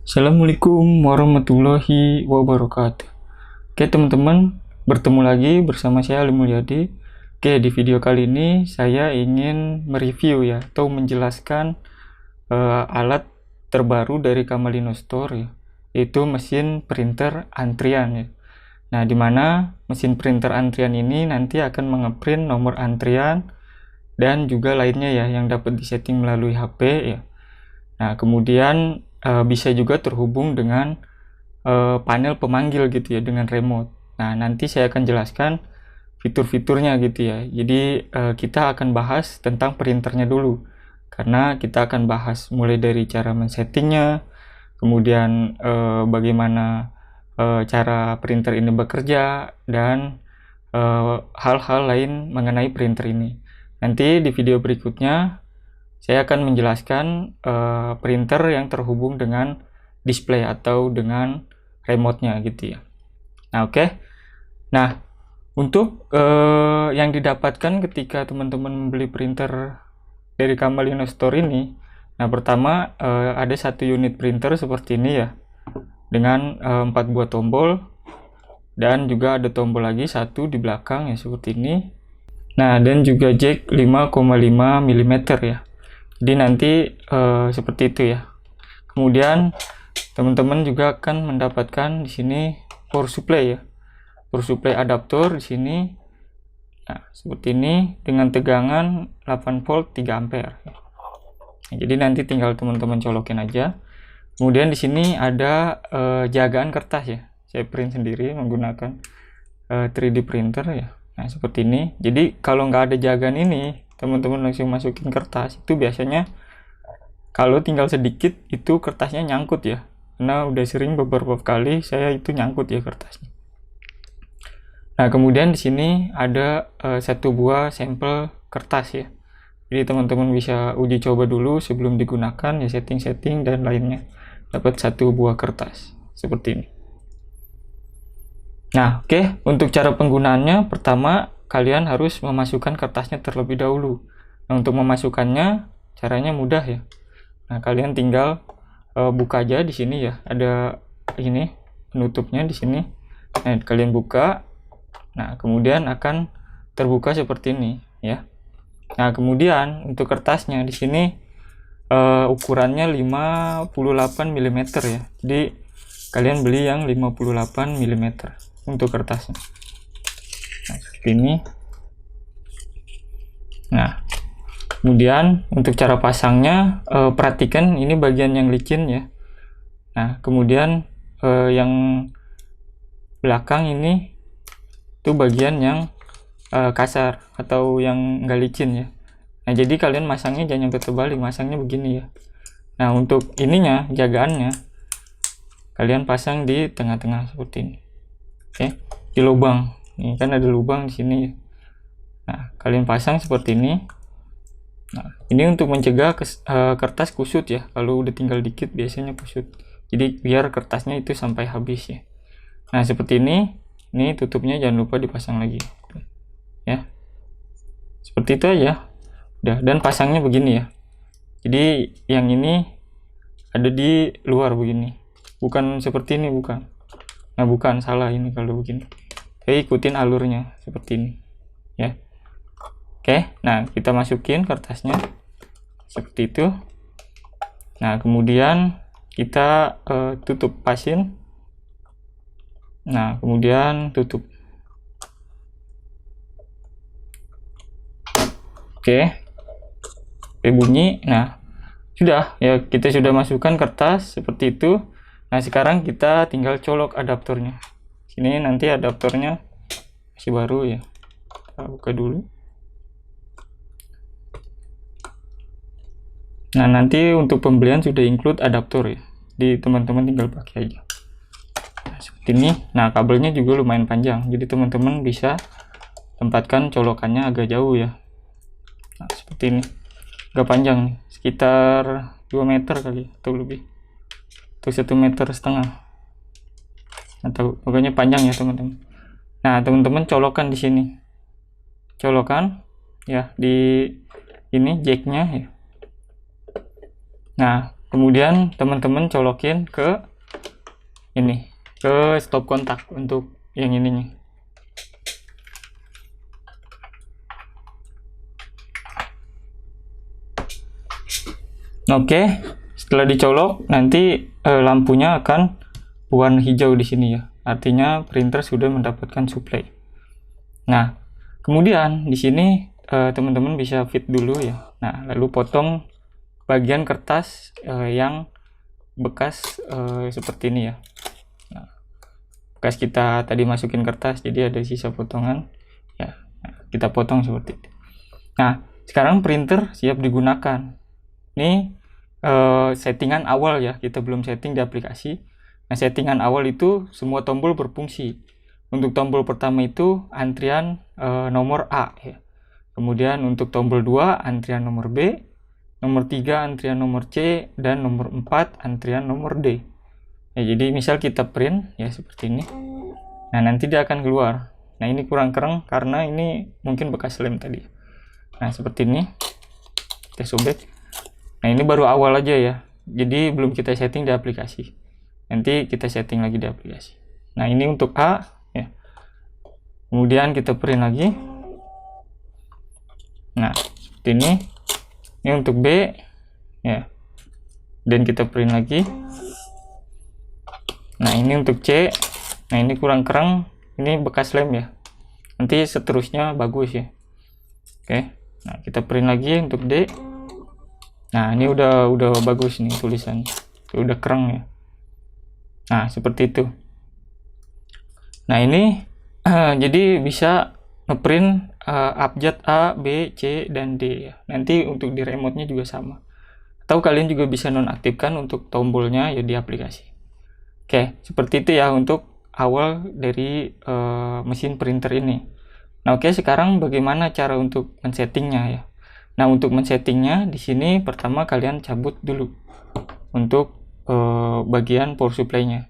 Assalamualaikum warahmatullahi wabarakatuh. Oke teman-teman, bertemu lagi bersama saya Ali Mulyadi. Oke, di video kali ini saya ingin mereview ya, atau menjelaskan alat terbaru dari Kamalino Store ya, yaitu mesin printer antrian ya. Nah, di mana mesin printer antrian ini nanti akan mengeprint nomor antrian dan juga lainnya ya, yang dapat disetting melalui HP ya. Nah, kemudian bisa juga terhubung dengan panel pemanggil gitu ya, dengan remote. Nah, nanti saya akan jelaskan fitur-fiturnya gitu ya. Jadi kita akan bahas tentang printernya dulu, karena kita akan bahas mulai dari cara men-settingnya, kemudian bagaimana cara printer ini bekerja, dan hal-hal lain mengenai printer ini. Nanti di video berikutnya saya akan menjelaskan printer yang terhubung dengan display atau dengan remote-nya gitu ya. Nah, oke. Nah, untuk yang didapatkan ketika teman-teman membeli printer dari Kamalino Store ini, nah pertama ada satu unit printer seperti ini ya, dengan 4 buah tombol, dan juga ada tombol lagi satu di belakang ya seperti ini. Nah, dan juga jack 5,5 mm ya. Jadi nanti seperti itu ya. Kemudian teman-teman juga akan mendapatkan di sini power supply ya. Power supply adaptor di sini. Nah, seperti ini dengan tegangan 8 volt 3 ampere. Nah, jadi nanti tinggal teman-teman colokin aja. Kemudian di sini ada jagaan kertas ya. Saya print sendiri menggunakan 3D printer ya. Nah, seperti ini. Jadi kalau nggak ada jagaan ini, teman-teman langsung masukin kertas, itu biasanya kalau tinggal sedikit itu kertasnya nyangkut ya, karena udah sering beberapa kali saya itu nyangkut ya kertasnya. Nah, kemudian di sini ada satu buah sampel kertas ya, jadi teman-teman bisa uji coba dulu sebelum digunakan ya, setting-setting dan lainnya. Dapat satu buah kertas seperti ini. Nah, oke. Untuk cara penggunaannya, pertama kalian harus memasukkan kertasnya terlebih dahulu. Nah, untuk memasukkannya caranya mudah ya. Nah, kalian tinggal buka aja di sini ya. Ada ini penutupnya di sini. Nah, kalian buka. Nah, kemudian akan terbuka seperti ini ya. Nah, kemudian untuk kertasnya di sini ukurannya 58 mm ya. Jadi kalian beli yang 58 mm untuk kertasnya. Nah, seperti ini. Nah, kemudian untuk cara pasangnya, perhatikan ini bagian yang licin ya. Nah, kemudian yang belakang ini itu bagian yang kasar atau yang enggak licin ya. Nah, jadi kalian masangnya jangan terbalik, masangnya begini ya. Nah, untuk ininya, jagaannya kalian pasang di tengah-tengah seperti ini. Oke, di lubang. Ini kan ada lubang di sini ya. Nah, kalian pasang seperti ini. Nah, ini untuk mencegah kertas kusut ya. Kalau udah tinggal dikit biasanya kusut. Jadi biar kertasnya itu sampai habis ya. Nah, seperti ini. Ini tutupnya jangan lupa dipasang lagi. Ya. Seperti itu aja. Udah, dan pasangnya begini ya. Jadi yang ini ada di luar begini. Bukan seperti ini, bukan. Nah, bukan, salah ini kalau begini. Oke, ikutin alurnya seperti ini. Ya. Oke, nah kita masukin kertasnya seperti itu. Nah, kemudian kita tutup pasin. Nah, kemudian tutup. Oke, bunyi. Nah, sudah ya, kita sudah masukkan kertas seperti itu. Nah, sekarang kita tinggal colok adaptornya. Sini nanti adaptornya masih baru ya. Kita buka dulu. Nah, nanti untuk pembelian sudah include adaptor ya. Jadi teman-teman tinggal pakai aja. Nah, seperti ini. Nah, kabelnya juga lumayan panjang. Jadi teman-teman bisa tempatkan colokannya agak jauh ya. Nah, seperti ini. Agak panjang nih. Sekitar 2 meter kali atau lebih. Atau 1,5 meter. Atau pokoknya panjang ya, teman-teman. Nah, teman-teman colokan di sini. Colokan ya di ini jacknya ya. Nah, kemudian teman-teman colokin ke ini, ke stop kontak untuk yang ininya. Oke, setelah dicolok nanti lampunya akan warna hijau di sini ya. Artinya printer sudah mendapatkan supply. Nah, kemudian di sini teman-teman bisa fit dulu ya. Nah, lalu potong bagian kertas yang bekas seperti ini ya. Nah, bekas kita tadi masukin kertas, jadi ada sisa potongan ya. Nah, kita potong seperti itu. Nah, sekarang printer siap digunakan. Ini settingan awal ya, kita belum setting di aplikasi. Nah, settingan awal itu semua tombol berfungsi. Untuk tombol pertama itu antrian nomor A ya. Kemudian untuk tombol 2 antrian nomor B, nomor 3 antrian nomor C, dan nomor 4 antrian nomor D. Ya, jadi misal kita print ya seperti ini. Nah, nanti dia akan keluar. Nah, ini kurang keren karena ini mungkin bekas lem tadi. Nah, seperti ini. Kita sobek. Nah, ini baru awal aja ya. Jadi belum kita setting di aplikasi. Nanti kita setting lagi di aplikasi. Nah, ini untuk A ya. Kemudian kita print lagi. Nah, seperti ini. Ini untuk B ya. Dan kita print lagi. Nah, ini untuk C. Nah, ini kurang keren. Ini bekas lem ya. Nanti seterusnya bagus ya. Oke. Nah, kita print lagi untuk D. Nah, ini udah bagus nih tulisannya. Udah keren ya. Nah, seperti itu. Nah, ini jadi bisa ngeprint abjad A, B, C, dan D ya. Nanti untuk di remote-nya juga sama. Atau kalian juga bisa nonaktifkan untuk tombolnya ya di aplikasi. Oke, seperti itu ya untuk awal dari mesin printer ini. Nah, oke, sekarang bagaimana cara untuk men-settingnya ya. Nah, untuk men-settingnya di sini pertama kalian cabut dulu untuk bagian power supply-nya.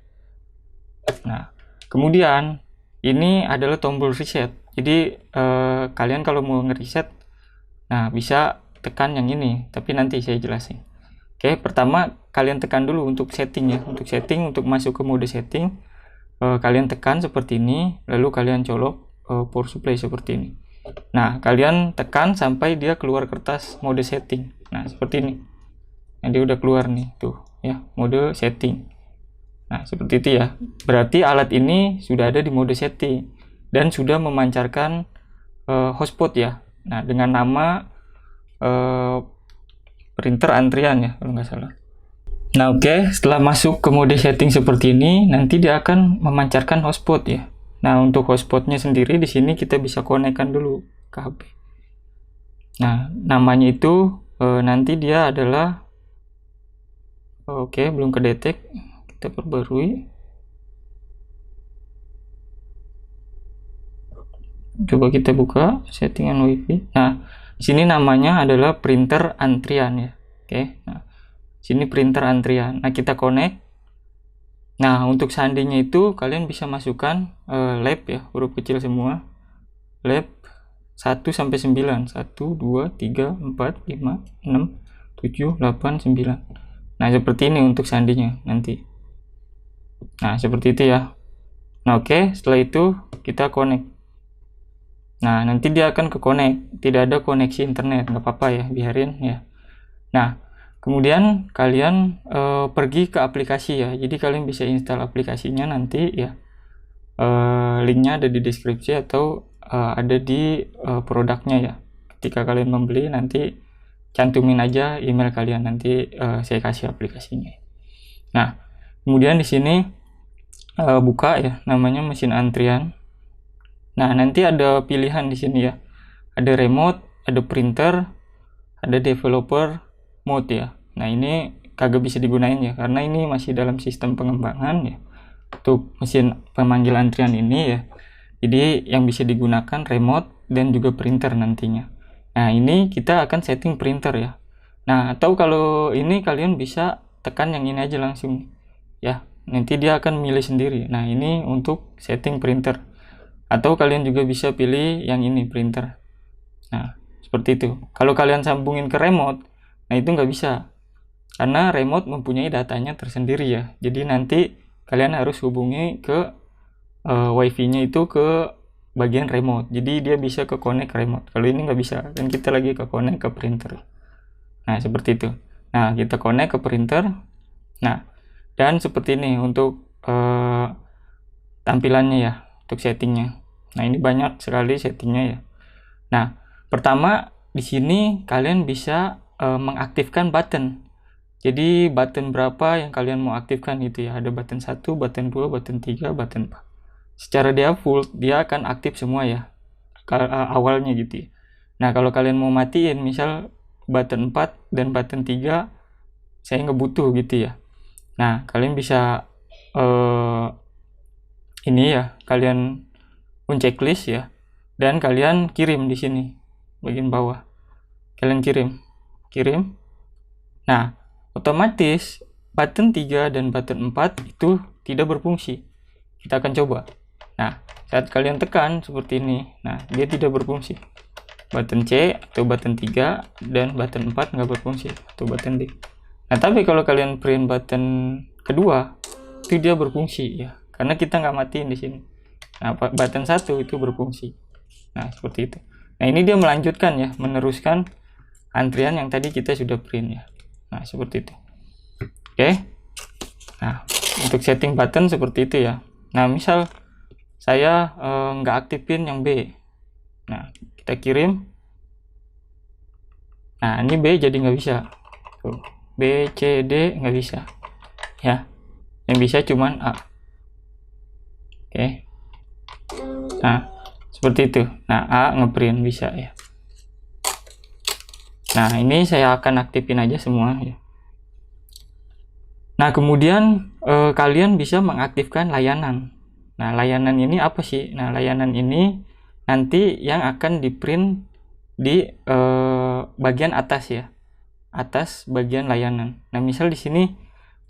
Nah, kemudian ini adalah tombol reset. Jadi kalian kalau mau nge-reset, nah bisa tekan yang ini, tapi nanti saya jelasin. Oke, pertama kalian tekan dulu untuk setting ya. Untuk setting, untuk masuk ke mode setting, kalian tekan seperti ini, lalu kalian colok power supply seperti ini. Nah, kalian tekan sampai dia keluar kertas mode setting. Nah, seperti ini. Nah, dia udah keluar nih, tuh ya, mode setting. Nah, seperti itu ya. Berarti alat ini sudah ada di mode setting dan sudah memancarkan hotspot ya. Nah, dengan nama printer antrian ya, kalau nggak salah. Nah, oke, setelah masuk ke mode setting seperti ini, nanti dia akan memancarkan hotspot ya. Nah, untuk hotspotnya sendiri di sini kita bisa konekkan dulu ke HP. Nah, namanya itu nanti dia adalah oke, belum kedetek. Kita perbarui. Coba kita buka settingan WiFi. Nah, di sini namanya adalah printer antrian ya. Oke. Nah, sini printer antrian. Nah, kita connect. Nah, untuk sandinya itu kalian bisa masukkan lab ya, huruf kecil semua. Lab 1 sampai 9. 1 2 3 4 5 6 7 8 9. Nah, seperti ini untuk sandinya nanti. Nah, seperti itu ya. Nah, oke, setelah itu kita connect. Nah, nanti dia akan ke connect. Tidak ada koneksi internet, nggak apa-apa ya, biarin ya. Nah, kemudian kalian pergi ke aplikasi ya. Jadi kalian bisa install aplikasinya nanti ya. Linknya ada di deskripsi atau ada di produknya ya. Ketika kalian membeli nanti cantumin aja email kalian, nanti saya kasih aplikasinya. Nah, kemudian di sini buka ya, namanya mesin antrian. Nah, nanti ada pilihan di sini ya. Ada remote, ada printer, ada developer mode ya. Nah, ini kagak bisa digunain ya karena ini masih dalam sistem pengembangan ya. Untuk mesin pemanggil antrian ini ya. Jadi yang bisa digunakan remote dan juga printer nantinya. Nah, ini kita akan setting printer ya. Nah, atau kalau ini kalian bisa tekan yang ini aja langsung ya. Nanti dia akan milih sendiri. Nah, ini untuk setting printer. Atau kalian juga bisa pilih yang ini printer. Nah, seperti itu. Kalau kalian sambungin ke remote, nah itu nggak bisa. karena remote mempunyai datanya tersendiri ya. Jadi nanti kalian harus hubungi ke wifi-nya itu ke bagian remote. Jadi dia bisa ke connect remote. Kalau ini nggak bisa, kan kita lagi ke connect ke printer. Nah, seperti itu. Nah, kita connect ke printer. Nah, dan seperti ini untuk tampilannya ya, untuk settingnya. Nah, ini banyak sekali settingnya ya. Nah, pertama di sini kalian bisa mengaktifkan button. Jadi button berapa yang kalian mau aktifkan gitu ya. Ada button 1, button 2, button 3, button 4. Secara default dia akan aktif semua ya. Awalnya gitu ya. Nah, kalau kalian mau matiin misal button 4 dan button 3 saya nggak butuh gitu ya. Nah, kalian bisa ini ya, kalian unchecklist ya. Dan kalian kirim di sini bagian bawah. Kalian kirim. Nah, otomatis button 3 dan button 4 itu tidak berfungsi. Kita akan coba. Nah, saat kalian tekan seperti ini, nah dia tidak berfungsi. Button C atau button 3 dan button 4 nggak berfungsi, atau button D. Nah, tapi kalau kalian print button kedua, itu dia berfungsi ya, karena kita nggak matiin di sini. Nah, button 1 itu berfungsi. Nah, seperti itu. Nah, ini dia melanjutkan ya, meneruskan antrian yang tadi kita sudah print ya. Nah, seperti itu. Oke. Nah, untuk setting button seperti itu ya. Nah, misal saya nggak aktifin yang B. Nah, kita kirim. Nah, ini B jadi nggak bisa. Tuh, B, C, D nggak bisa. Ya, yang bisa cuman A. Oke. Nah, seperti itu. Nah, A ngeprint bisa ya. Nah, ini saya akan aktifin aja semua ya. Nah, kemudian kalian bisa mengaktifkan layanan. Nah, layanan ini apa sih? Nah, layanan ini nanti yang akan di-print di bagian atas ya. Atas bagian layanan. Nah, misal di sini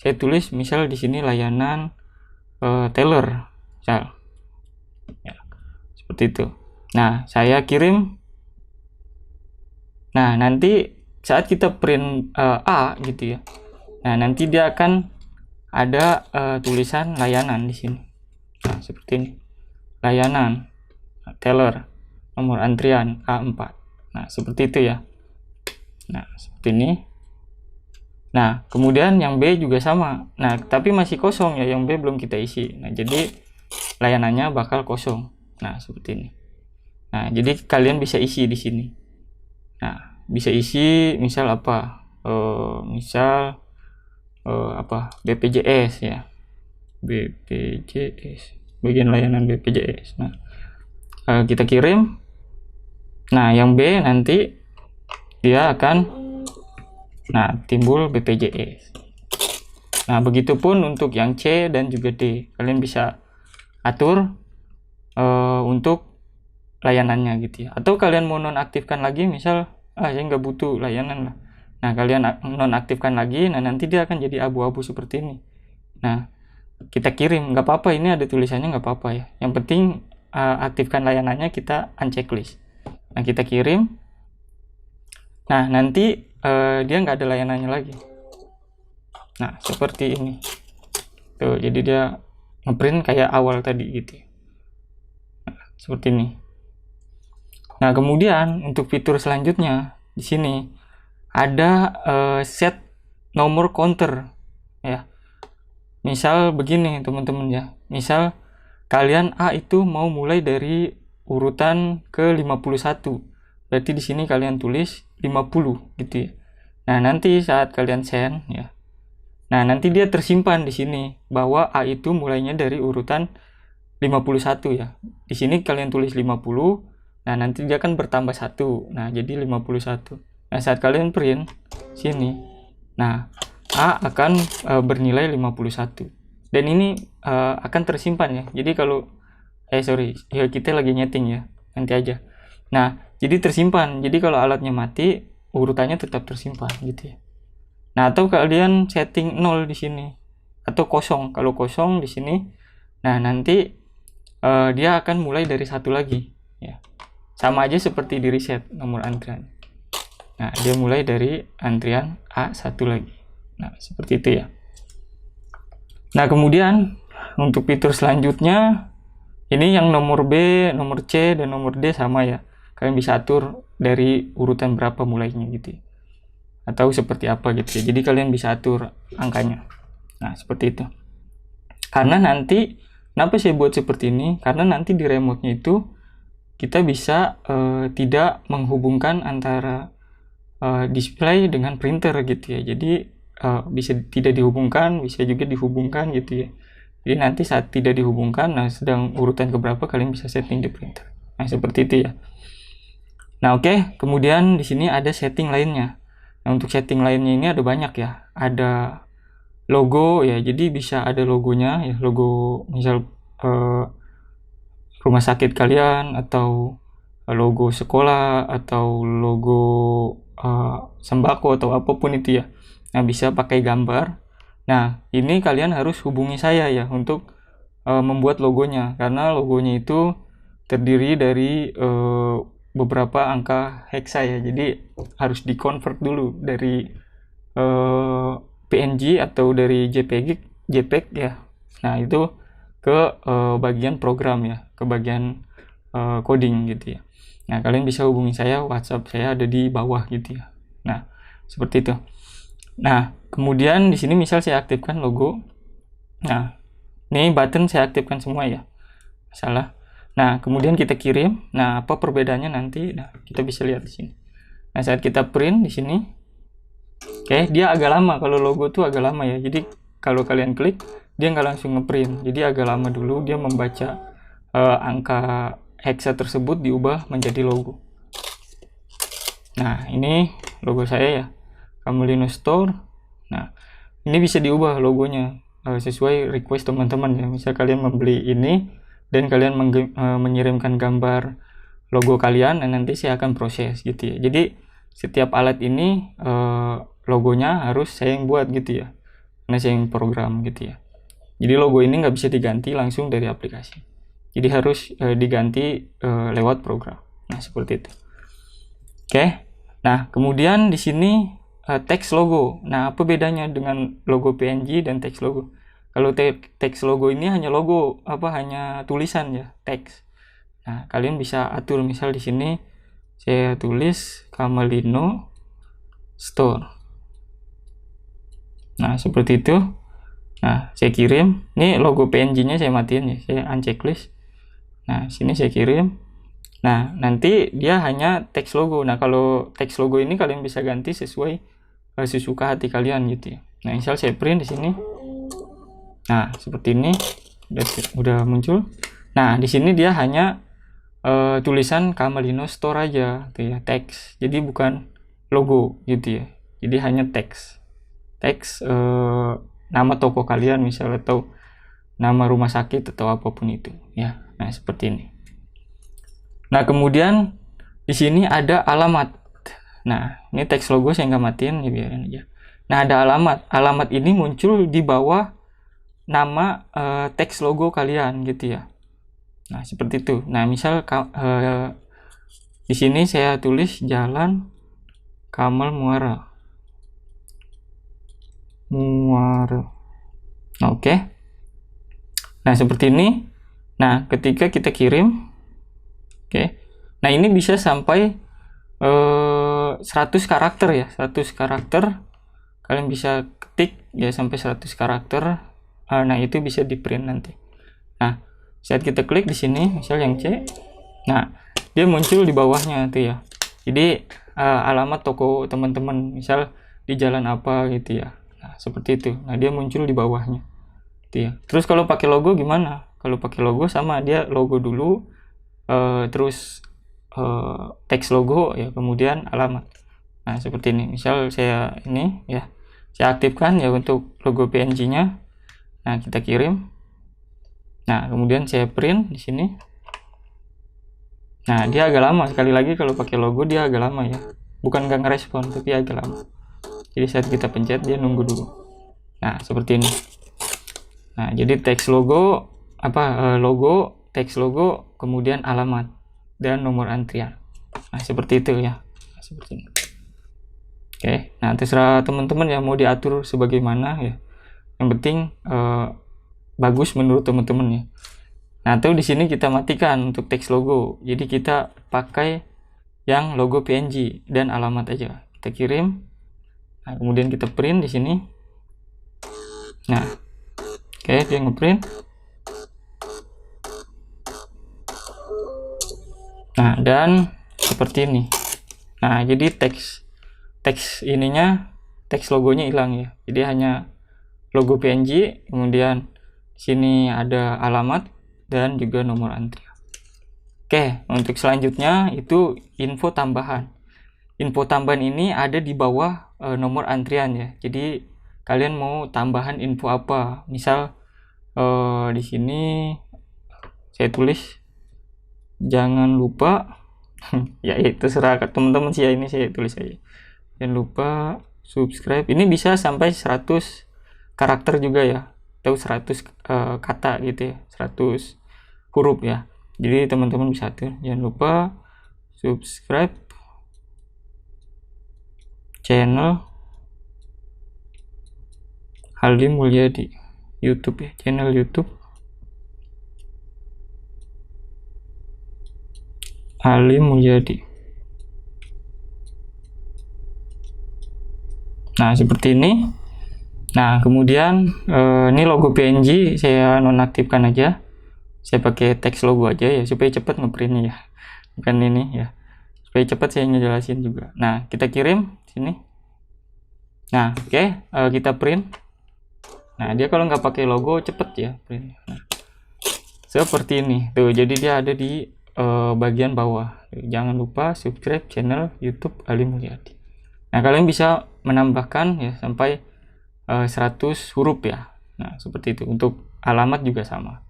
saya tulis misal di sini layanan teller. Misal. Ya, seperti itu. Nah, saya kirim. Nah, nanti saat kita print A gitu ya. Nah, nanti dia akan ada tulisan layanan di sini. Nah, seperti ini. Layanan teller nomor antrian A4. Nah, seperti itu ya. Nah, seperti ini. Nah, kemudian yang B juga sama. Nah, tapi masih kosong ya, yang B belum kita isi. Nah, jadi layanannya bakal kosong. Nah, seperti ini. Nah, jadi kalian bisa isi di sini. Nah, bisa isi misal apa? Misal apa? BPJS ya. BPJS. Bagian layanan BPJS. Nah, kita kirim. Nah, yang B nanti dia akan timbul BPJS. Nah, begitupun untuk yang C dan juga D. Kalian bisa atur untuk layanannya gitu ya. Atau kalian mau nonaktifkan lagi, misal saya nggak butuh layanan lah. Nah, kalian nonaktifkan lagi, nah nanti dia akan jadi abu-abu seperti ini. Nah, kita kirim, nggak apa-apa, ini ada tulisannya nggak apa-apa ya. Yang penting aktifkan layanannya, kita unchecklist. Nah, kita kirim. Nah, nanti dia nggak ada layanannya lagi. Nah, seperti ini. Tuh, jadi dia ngeprint kayak awal tadi gitu. Nah, seperti ini. Nah, kemudian untuk fitur selanjutnya di sini ada set nomor counter ya. Misal begini teman-teman ya. Misal kalian A itu mau mulai dari urutan ke 51. Berarti di sini kalian tulis 50 gitu ya. Nah, nanti saat kalian send ya. Nah, nanti dia tersimpan di sini bahwa A itu mulainya dari urutan 51 ya. Di sini kalian tulis 50. Nah, nanti dia akan bertambah 1. Nah, jadi 51. Nah, saat kalian print sini, nah A akan bernilai 51. Dan ini akan tersimpan ya. Jadi kalau ya kita lagi nyeting ya. Nanti aja. Nah, jadi tersimpan. Jadi kalau alatnya mati, urutannya tetap tersimpan gitu ya. Nah, atau kalian setting 0 di sini atau kosong. Kalau kosong di sini, nah nanti dia akan mulai dari 1 lagi ya. Sama aja seperti di reset nomor antrian. Nah, dia mulai dari antrian A1 lagi. Nah, seperti itu ya. Nah, kemudian untuk fitur selanjutnya, ini yang nomor B, nomor C, dan nomor D sama ya. Kalian bisa atur dari urutan berapa mulainya gitu ya. Atau seperti apa gitu ya. Jadi kalian bisa atur angkanya. Nah, seperti itu. Karena nanti, kenapa saya buat seperti ini? Karena nanti di remote-nya itu kita bisa tidak menghubungkan antara display dengan printer gitu ya. Jadi bisa tidak dihubungkan, bisa juga dihubungkan gitu ya. Jadi nanti saat tidak dihubungkan, nah sedang urutan keberapa kalian bisa setting di printer. Nah, seperti itu ya. Nah, oke. Kemudian di sini ada setting lainnya. Nah, untuk setting lainnya ini ada banyak ya. Ada logo ya. Jadi bisa ada logonya ya, logo misal rumah sakit kalian, atau logo sekolah, atau logo sembako, atau apapun itu ya. Nah, bisa pakai gambar. Nah, ini kalian harus hubungi saya ya untuk membuat logonya, karena logonya itu terdiri dari beberapa angka hexa ya. Jadi harus di-convert dulu dari PNG atau dari JPEG ya. Nah, itu ke bagian program ya, ke bagian coding gitu ya. Nah, kalian bisa hubungi saya, WhatsApp saya ada di bawah gitu ya. Nah, seperti itu. Nah, kemudian di sini misal saya aktifkan logo. Nah, ini button saya aktifkan semua ya. Salah. Nah, kemudian kita kirim. Nah, apa perbedaannya nanti? Nah, kita bisa lihat di sini. Nah, saat kita print di sini, oke, dia agak lama. Kalau logo tuh agak lama ya. Jadi kalau kalian klik, dia nggak langsung ngeprint. Jadi agak lama dulu dia membaca angka hexa tersebut diubah menjadi logo. Nah, ini logo saya ya, Kamelino Store. Nah, ini bisa diubah logonya sesuai request teman-teman ya. Misal kalian membeli ini dan kalian mengirimkan gambar logo kalian, dan nanti saya akan proses gitu ya. Jadi setiap alat ini logonya harus saya yang buat gitu ya, karena saya yang program gitu ya. Jadi logo ini nggak bisa diganti langsung dari aplikasi. Jadi harus diganti lewat program. Nah, seperti itu. Oke. Nah, kemudian di sini teks logo. Nah, apa bedanya dengan logo PNG dan teks logo? Kalau teks logo ini hanya logo, hanya tulisan ya, teks. Nah, kalian bisa atur, misal di sini saya tulis Kamelino Store. Nah, seperti itu. Nah, saya kirim. Ini logo PNG-nya saya matiin ya, saya unchecklist. Nah, sini saya kirim. Nah, nanti dia hanya teks logo. Nah, kalau teks logo ini kalian bisa ganti sesuai sesuka hati kalian gitu ya. Nah, misal saya print di sini. Nah, seperti ini udah muncul. Nah, di sini dia hanya tulisan Kamelino Store aja gitu ya, teks. Jadi bukan logo gitu ya. Jadi hanya teks. Teks nama toko kalian misal, atau nama rumah sakit, atau apapun itu ya. Nah, seperti ini. Nah, kemudian di sini ada alamat. Nah, ini teks logo saya nggak matiin ya, biarin aja. Nah, ada alamat. Alamat ini muncul di bawah nama teks logo kalian gitu ya. Nah, seperti itu. Nah, misal di sini saya tulis Jalan Kamal Muara. Nah, oke. Nah, seperti ini. Nah, ketika kita kirim, oke. Nah, ini bisa sampai 100 karakter ya, 100 karakter. Kalian bisa ketik ya sampai 100 karakter. Nah, itu bisa di print nanti. Nah, saat kita klik di sini, misal yang C, nah dia muncul di bawahnya tuh ya. Jadi alamat toko teman-teman, misal di jalan apa gitu ya. Nah, seperti itu. Nah, dia muncul di bawahnya. Gitu ya. Terus kalau pakai logo gimana? Kalau pakai logo sama, dia logo dulu, terus teks logo ya, kemudian alamat. Nah, seperti ini. Misal saya ini ya, saya aktifkan ya untuk logo PNG-nya. Nah, kita kirim. Nah, kemudian saya print di sini. Nah, dia agak lama. Sekali lagi kalau pakai logo dia agak lama ya. Bukan nggak ngerespon, tapi agak lama. Jadi saat kita pencet dia nunggu dulu. Nah, seperti ini. Nah, jadi teks logo logo, teks logo, kemudian alamat dan nomor antrian. Nah, seperti itu ya. Nah, seperti ini. Oke, nah terserah teman-teman ya mau diatur sebagaimana ya. Yang penting bagus menurut teman-teman ya. Nah, tuh di sini kita matikan untuk teks logo. Jadi kita pakai yang logo PNG dan alamat aja. Kita kirim. Nah, kemudian kita print di sini. Nah, oke, dia ngeprint. Nah, dan seperti ini. Nah, jadi teks ininya, teks logonya hilang ya. Jadi hanya logo PNG, kemudian sini ada alamat dan juga nomor antrian. Oke, untuk selanjutnya itu info tambahan. Info tambahan ini ada di bawah nomor antrian ya. Jadi kalian mau tambahan info apa? Misal di sini saya tulis jangan lupa ya itu serah teman-teman sih ya, ini saya tulis aja. Jangan lupa subscribe. Ini bisa sampai 100 karakter juga ya. Atau 100 kata gitu ya. 100 huruf ya. Jadi teman-teman bisa atur. Jangan lupa subscribe channel Aldi Mulyadi YouTube ya, channel YouTube Aldi Mulyadi. Nah, seperti ini. Nah, kemudian ini logo PNG saya nonaktifkan aja. Saya pakai teks logo aja ya supaya cepat ngeprintnya ya. Bukan ini ya. Supaya cepat saya ngejelasin juga. Nah, kita kirim sini. Nah, oke, kita print. Nah, dia kalau nggak pakai logo cepet ya print. Nah, seperti ini. Tuh, jadi dia ada di bagian bawah. Jangan lupa subscribe channel YouTube Aldi Mulyadi. Nah, kalian bisa menambahkan ya sampai 100 huruf ya. Nah, seperti itu. Untuk alamat juga sama.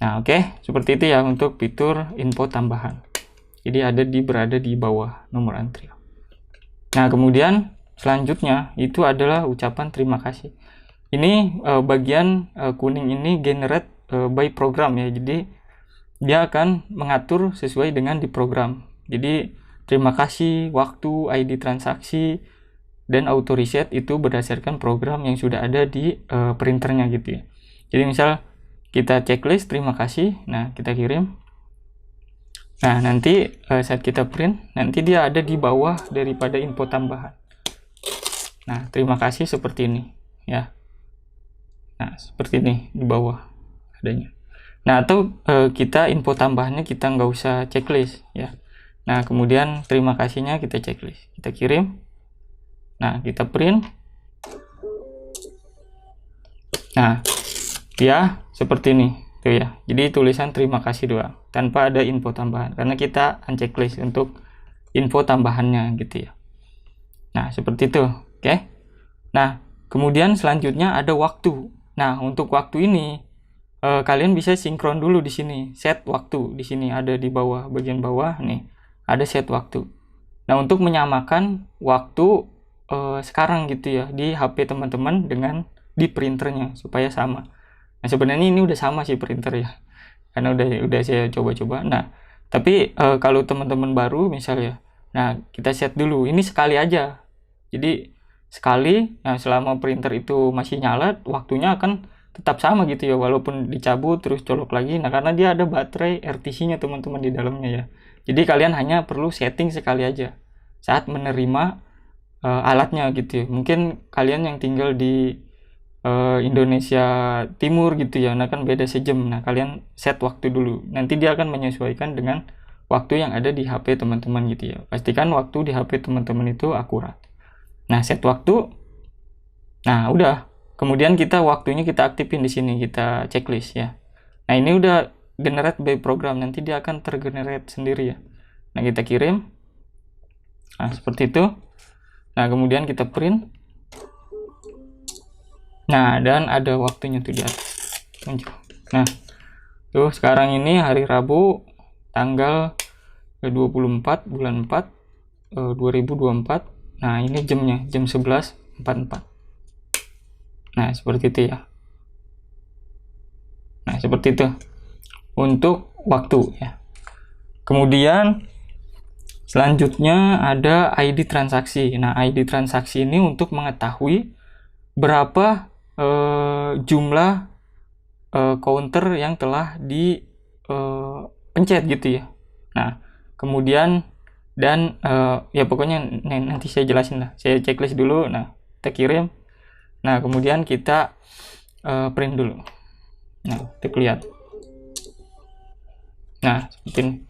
Nah, oke, seperti itu ya untuk fitur info tambahan. Jadi berada di bawah nomor antrian. Nah, kemudian selanjutnya itu adalah ucapan terima kasih. Ini bagian kuning ini generate by program ya. Jadi dia akan mengatur sesuai dengan di program. Jadi terima kasih, waktu, ID transaksi, dan auto reset itu berdasarkan program yang sudah ada di printernya gitu ya. Jadi misal kita checklist terima kasih, nah kita kirim. Nah, nanti saat kita print, nanti dia ada di bawah daripada info tambahan. Nah, terima kasih seperti ini ya. Nah, seperti ini di bawah adanya. Nah, atau kita info tambahannya kita nggak usah checklist ya. Nah, kemudian terima kasihnya kita checklist. Kita kirim. Nah, kita print. Nah, ya seperti ini tuh ya. Jadi tulisan terima kasih doang tanpa ada info tambahan karena kita unchecklist untuk info tambahannya gitu ya. Nah, seperti itu. Oke. Nah, kemudian selanjutnya ada waktu. Nah, untuk waktu ini kalian bisa sinkron dulu di sini. Set waktu di sini ada di bawah, bagian bawah nih. Ada set waktu. Nah, untuk menyamakan waktu sekarang gitu ya di HP teman-teman dengan di printernya supaya sama. Nah, sebenarnya ini udah sama sih printer ya. Karena udah saya coba-coba. Nah, tapi kalau teman-teman baru misalnya, nah kita set dulu. Ini sekali aja. Jadi sekali, nah selama printer itu masih nyala, waktunya akan tetap sama gitu ya, walaupun dicabut terus colok lagi. Nah, karena dia ada baterai RTC-nya teman-teman di dalamnya ya. Jadi kalian hanya perlu setting sekali aja saat menerima alatnya gitu ya. Mungkin kalian yang tinggal di Indonesia Timur gitu ya, nah kan beda sejam. Nah, kalian set waktu dulu. Nanti dia akan menyesuaikan dengan waktu yang ada di HP teman-teman gitu ya. Pastikan waktu di HP teman-teman itu akurat. Nah, set waktu. Nah, udah. Kemudian waktunya kita aktifin di sini, kita checklist ya. Nah, ini udah generate by program, nanti dia akan tergenerate sendiri ya. Nah, kita kirim. Nah, seperti itu. Nah, kemudian kita print. Nah, dan ada waktunya tuh di atas muncul. Nah, tuh sekarang ini hari Rabu tanggal 24 bulan 4 2024. Nah, ini jamnya jam 11.44. Nah, seperti itu ya. Nah, seperti itu untuk waktu ya. Kemudian Selanjutnya ada ID transaksi. Nah, ID transaksi ini untuk mengetahui berapa jumlah counter yang telah dipencet gitu ya. Nah, kemudian dan ya pokoknya nanti saya jelasin lah. Saya checklist dulu. Nah, kita kirim. Nah, kemudian kita print dulu. Nah, kita lihat. Nah, seperti ini.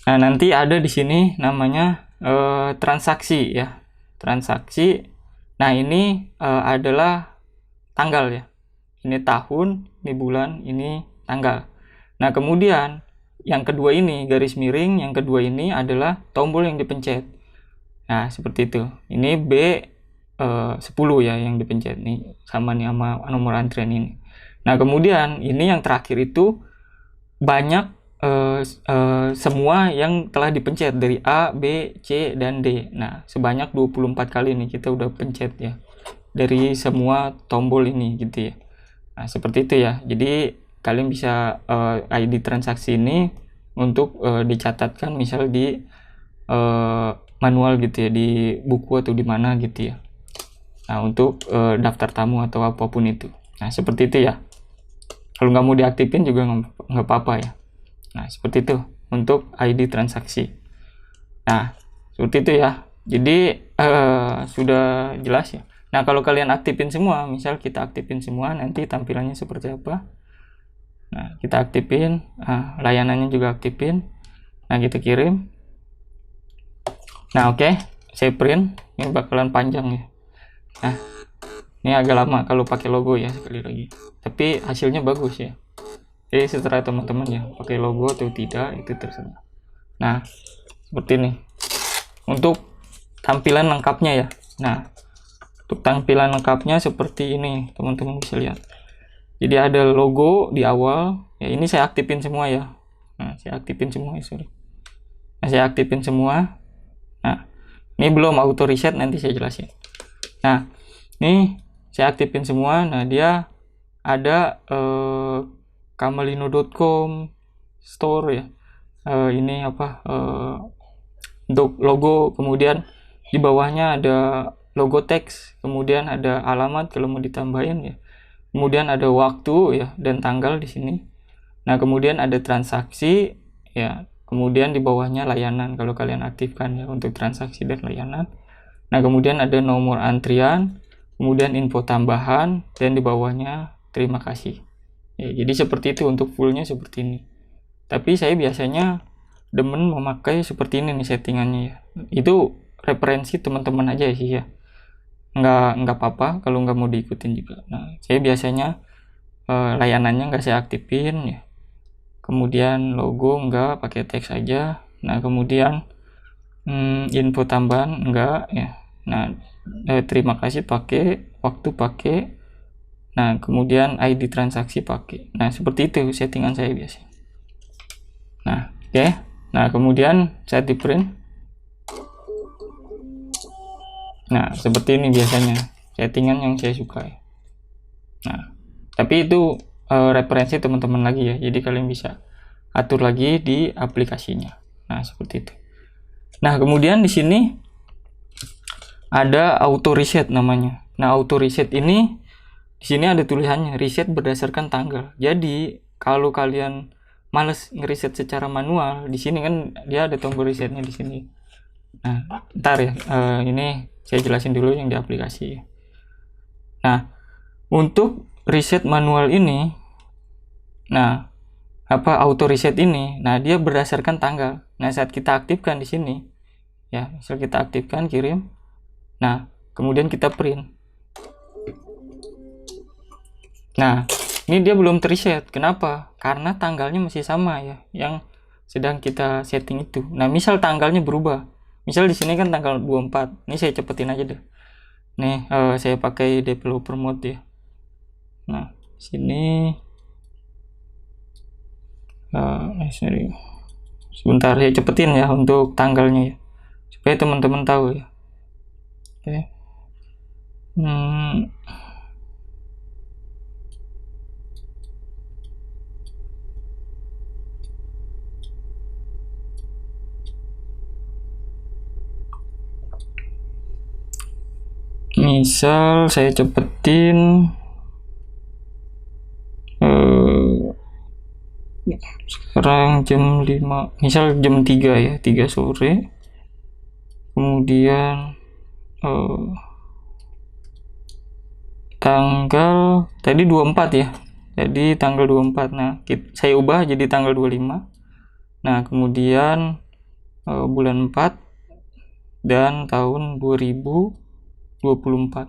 Nah, nanti ada di sini namanya transaksi ya. Transaksi. Nah, ini adalah tanggal ya. Ini tahun, ini bulan, ini tanggal. Nah, kemudian yang kedua ini garis miring, yang kedua ini adalah tombol yang dipencet. Nah, seperti itu. Ini B10 ya yang dipencet nih, sama nih sama nomor antrian ini. Nah, kemudian ini yang terakhir itu banyak semua yang telah dipencet dari A, B, C, dan D. Nah, sebanyak 24 kali nih kita udah pencet ya dari semua tombol ini gitu ya. Nah, seperti itu ya. Jadi kalian bisa ID transaksi ini untuk dicatatkan misal di manual gitu ya, di buku atau di mana gitu ya. Nah, untuk daftar tamu atau apapun itu. Nah, seperti itu ya. Kalau nggak mau diaktifin juga nggak apa-apa ya. Nah, seperti itu untuk ID transaksi. Nah, seperti itu ya. Jadi sudah jelas ya. Nah, kalau kalian aktifin semua, misal kita aktifin semua, nanti tampilannya seperti apa? Nah, kita aktifin, layanannya juga aktifin. Nah, kita kirim. Nah, oke, saya print. Ini bakalan panjang ya. Nah, ini agak lama kalau pakai logo ya, sekali lagi. Tapi hasilnya bagus ya. Jadi setelah teman-teman ya, pakai logo atau tidak itu terserah. Nah, seperti ini. Untuk tampilan lengkapnya ya. Nah, untuk tampilan lengkapnya seperti ini, teman-teman bisa lihat. Jadi ada logo di awal. Ya, ini saya aktifin semua ya. Nah, saya aktifin semua ya, sorry. Nah, saya aktifin semua. Nah, ini belum auto reset, nanti saya jelasin. Nah, ini saya aktifin semua. Nah, dia ada kamelino.com store ya. Ini apa? Untuk logo, kemudian di bawahnya ada logo teks, kemudian ada alamat kalau mau ditambahin ya. Kemudian ada waktu ya dan tanggal di sini. Nah, kemudian ada transaksi ya. Kemudian di bawahnya layanan kalau kalian aktifkan ya untuk transaksi dan layanan. Nah, kemudian ada nomor antrian, kemudian info tambahan dan di bawahnya terima kasih. Ya, jadi seperti itu untuk fullnya seperti ini. Tapi saya biasanya demen memakai seperti ini nih settingannya ya. Itu referensi teman-teman aja sih ya. Nggak apa-apa kalau nggak mau diikutin juga. Nah, saya biasanya layanannya nggak saya aktifin ya. Kemudian logo nggak, pakai teks aja. Nah, kemudian info tambahan enggak ya. Nah, terima kasih pakai, waktu pakai. Nah, kemudian ID transaksi pakai. Nah, seperti itu settingan saya biasa. Nah, oke. Nah, kemudian saya di print. Nah, seperti ini biasanya settingan yang saya suka ya. Nah, tapi itu referensi teman-teman lagi ya. Jadi kalian bisa atur lagi di aplikasinya. Nah, seperti itu. Nah, kemudian di sini ada auto reset namanya. Nah, auto reset ini di sini ada tulisannya reset berdasarkan tanggal. Jadi, kalau kalian males ngeriset secara manual, di sini kan dia ada tombol resetnya di sini. Nah, ntar ya, ini saya jelasin dulu yang di aplikasi. Nah, untuk reset manual ini, nah, apa auto reset ini, nah dia berdasarkan tanggal. Nah, saat kita aktifkan di sini, ya, misal kita aktifkan kirim, nah, kemudian kita print. Nah, ini dia belum terreset. Kenapa? Karena tanggalnya masih sama ya, yang sedang kita setting itu. Nah, misal tanggalnya berubah. Misal di sini kan tanggal 24. Ini saya cepetin aja deh. Nih, saya pakai developer mode ya. Nah, sini sorry. Sebentar saya cepetin ya untuk tanggalnya ya. Supaya teman-teman tahu ya. Oke. Misal saya cepetin sekarang jam 5, misal jam 3 ya, 3 sore. Kemudian tanggal tadi 24 ya. Jadi tanggal 24. Nah, saya ubah jadi tanggal 25. Nah, kemudian bulan 4 dan tahun 2024.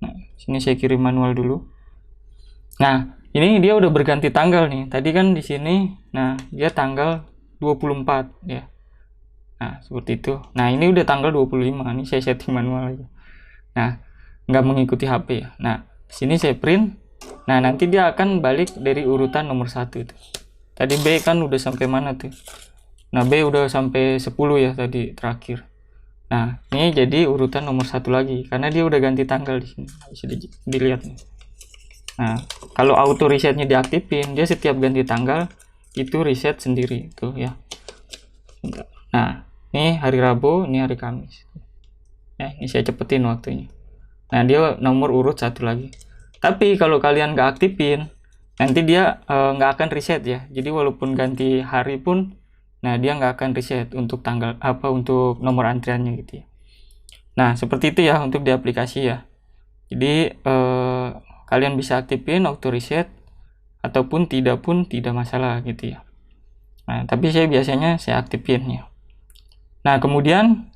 Nah, sini saya kirim manual dulu. Nah, ini dia udah berganti tanggal nih. Tadi kan di sini, nah dia tanggal 24 ya. Nah, seperti itu. Nah, ini udah tanggal 25. Ini saya setting manual aja. Nah, nggak mengikuti HP ya. Nah, sini saya print. Nah, nanti dia akan balik dari urutan nomor 1 tuh. Tadi B kan udah sampai mana tuh? Nah, B udah sampai 10 ya tadi terakhir. Nah, ini jadi urutan nomor 1 lagi karena dia udah ganti tanggal di sini. Bisa dilihat nih. Nah, kalau auto resetnya diaktifin, dia setiap ganti tanggal itu reset sendiri tuh ya. Nah, ini hari Rabu, ini hari Kamis. Ya, ini saya cepetin waktunya. Nah, dia nomor urut 1 lagi. Tapi kalau kalian nggak aktifin, nanti dia nggak akan reset ya. Jadi walaupun ganti hari pun, nah dia nggak akan reset untuk tanggal untuk nomor antriannya gitu ya. Nah, seperti itu ya untuk di aplikasi ya. Jadi kalian bisa aktifin auto reset ataupun tidak pun tidak masalah gitu ya. Nah, tapi saya biasanya saya aktifin ya. Nah, kemudian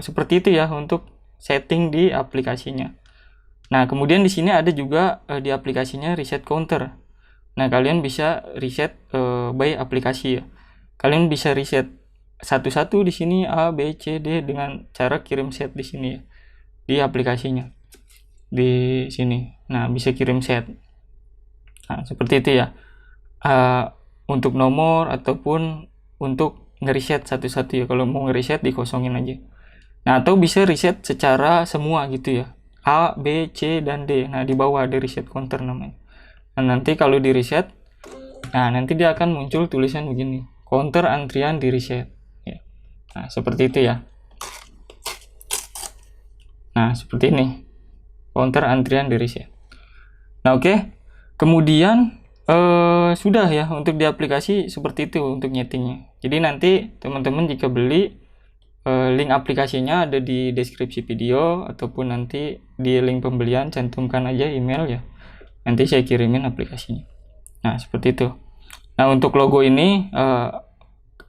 seperti itu ya untuk setting di aplikasinya. Nah, kemudian di sini ada juga di aplikasinya reset counter. Nah, kalian bisa reset by aplikasi ya. Kalian bisa reset satu-satu di sini A, B, C, D dengan cara kirim set di sini ya. Di aplikasinya. Di sini. Nah, bisa kirim set. Nah, seperti itu ya. Untuk nomor ataupun untuk ngereset satu-satu ya. Kalau mau ngereset dikosongin aja. Nah, atau bisa reset secara semua gitu ya. A, B, C, dan D. Nah, di bawah ada reset counter namanya. Nah, nanti kalau di reset, nah nanti dia akan muncul tulisan begini. Counter antrian di reset. Ya. Nah, seperti itu ya. Nah, seperti ini. Counter antrian di reset. Nah, oke. Kemudian, sudah ya untuk di aplikasi seperti itu untuk nyetingnya. Jadi nanti teman-teman jika beli, link aplikasinya ada di deskripsi video ataupun nanti di link pembelian cantumkan aja email ya. Nanti saya kirimin aplikasinya. Nah, seperti itu. Nah, untuk logo ini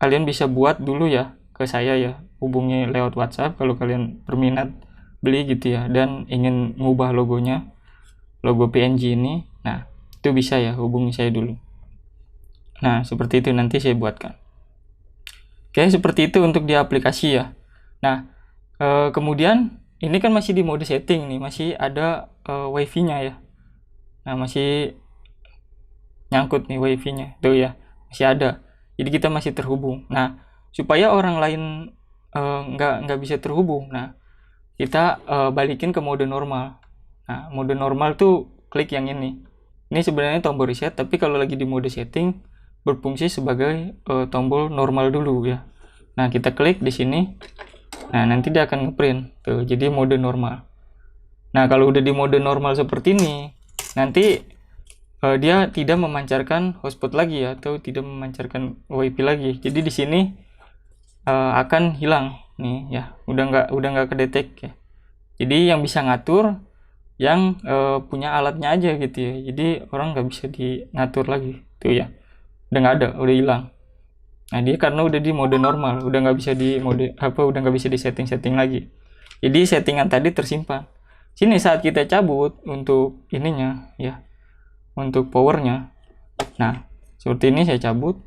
kalian bisa buat dulu ya ke saya ya. Hubungi lewat WhatsApp kalau kalian berminat beli gitu ya dan ingin ngubah logonya, logo PNG ini. Nah, itu bisa ya hubungi saya dulu. Nah, seperti itu nanti saya buatkan. Oke, seperti itu untuk di aplikasi ya. Nah, kemudian ini kan masih di mode setting nih, masih ada wifi-nya ya. Nah, masih nyangkut nih wifi-nya, tuh ya, masih ada. Jadi kita masih terhubung. Nah, supaya orang lain nggak bisa terhubung, nah kita balikin ke mode normal. Nah, mode normal tuh klik yang ini. Ini sebenarnya tombol reset, tapi kalau lagi di mode setting berfungsi sebagai tombol normal dulu ya. Nah, kita klik di sini. Nah, nanti dia akan ngeprint tuh, jadi mode normal. Nah, kalau udah di mode normal seperti ini, nanti dia tidak memancarkan hotspot lagi ya, atau tidak memancarkan WiFi lagi. Jadi di sini akan hilang nih ya, udah nggak kedetek ya. Jadi yang bisa ngatur yang punya alatnya aja gitu ya. Jadi orang nggak bisa ngatur lagi tuh ya. Udah nggak ada, udah hilang. Nah, dia karena udah di mode normal, udah nggak bisa di mode udah nggak bisa di setting lagi. Jadi settingan tadi tersimpan. Sini saat kita cabut untuk ininya ya, untuk powernya. Nah, seperti ini saya cabut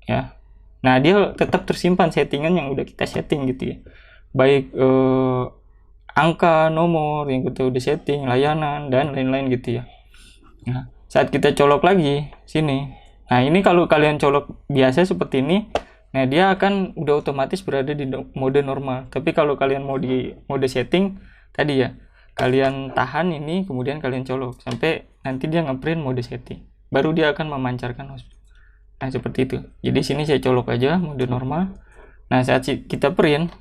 ya. Nah, dia tetap tersimpan settingan yang udah kita setting gitu ya. Baik angka, nomor yang kita udah setting, layanan dan lain-lain gitu ya. Nah, saat kita colok lagi sini. Nah, ini kalau kalian colok biasa seperti ini, nah dia akan udah otomatis berada di mode normal. Tapi kalau kalian mau di mode setting tadi ya, kalian tahan ini kemudian kalian colok sampai nanti dia ngeprint mode setting. Baru dia akan memancarkan hotspot. Nah, seperti itu. Jadi sini saya colok aja mode normal. Nah, saat kita print,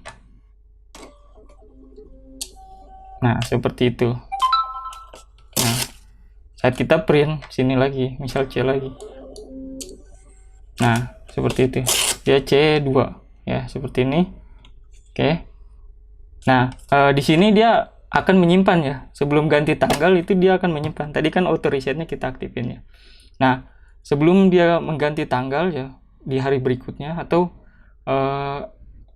Nah, seperti itu. Nah, saat kita print sini lagi, misal C lagi. Nah, seperti itu. Dia C2 ya, seperti ini. Oke. Nah, di sini dia akan menyimpan ya. Sebelum ganti tanggal itu dia akan menyimpan. Tadi kan auto resetnya kita aktifin ya. Nah, sebelum dia mengganti tanggal ya di hari berikutnya, atau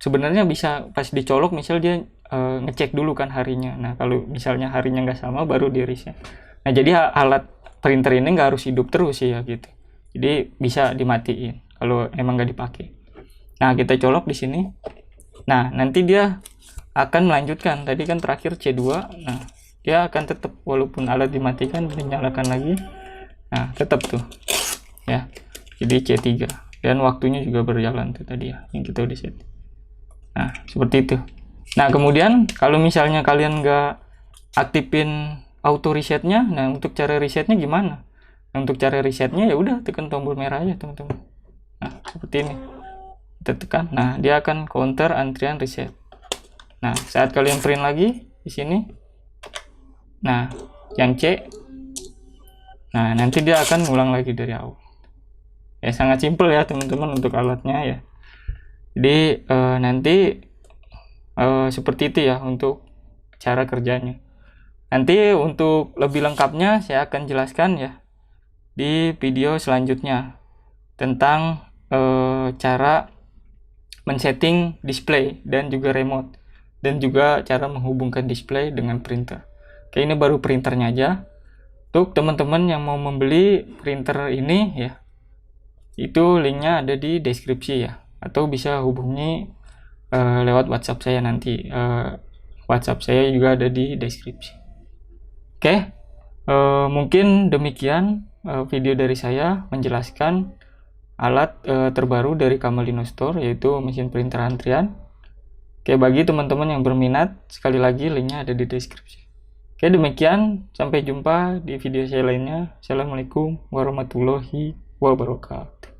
sebenarnya bisa pas dicolok misal dia ngecek dulu kan harinya. Nah, kalau misalnya harinya nggak sama baru di reset. Nah, jadi alat printer ini nggak harus hidup terus ya gitu. Jadi bisa dimatiin kalau emang nggak dipakai. Nah, kita colok di sini. Nah, nanti dia akan melanjutkan. Tadi kan terakhir C2. Nah, dia akan tetap walaupun alat dimatikan dinyalakan lagi. Nah, tetap tuh. Ya. Jadi C3 dan waktunya juga berjalan tuh tadi ya yang kita udah set. Nah, seperti itu. Nah, kemudian kalau misalnya kalian nggak aktifin auto resetnya, nah untuk cara resetnya gimana? Nah, untuk cara resetnya ya udah tekan tombol merah aja teman-teman. Nah, seperti ini. Kita tekan. Nah, dia akan counter antrian reset. Nah, saat kalian print lagi di sini, nah yang C, nah nanti dia akan ulang lagi dari awal. Ya sangat simpel ya teman-teman untuk alatnya ya. Jadi nanti seperti itu ya untuk cara kerjanya. Nanti untuk lebih lengkapnya saya akan jelaskan ya di video selanjutnya tentang cara men-setting display dan juga remote, dan juga cara menghubungkan display dengan printer. Oke, ini baru printernya aja. Untuk teman-teman yang mau membeli printer ini ya, itu linknya ada di deskripsi ya, atau bisa hubungi lewat WhatsApp saya nanti. WhatsApp saya juga ada di deskripsi. Oke, mungkin demikian video dari saya menjelaskan alat terbaru dari Kamalino Store, yaitu mesin printer antrian. Oke, bagi teman-teman yang berminat, sekali lagi linknya ada di deskripsi. Oke, demikian. Sampai jumpa di video saya lainnya. Assalamualaikum warahmatullahi wabarakatuh.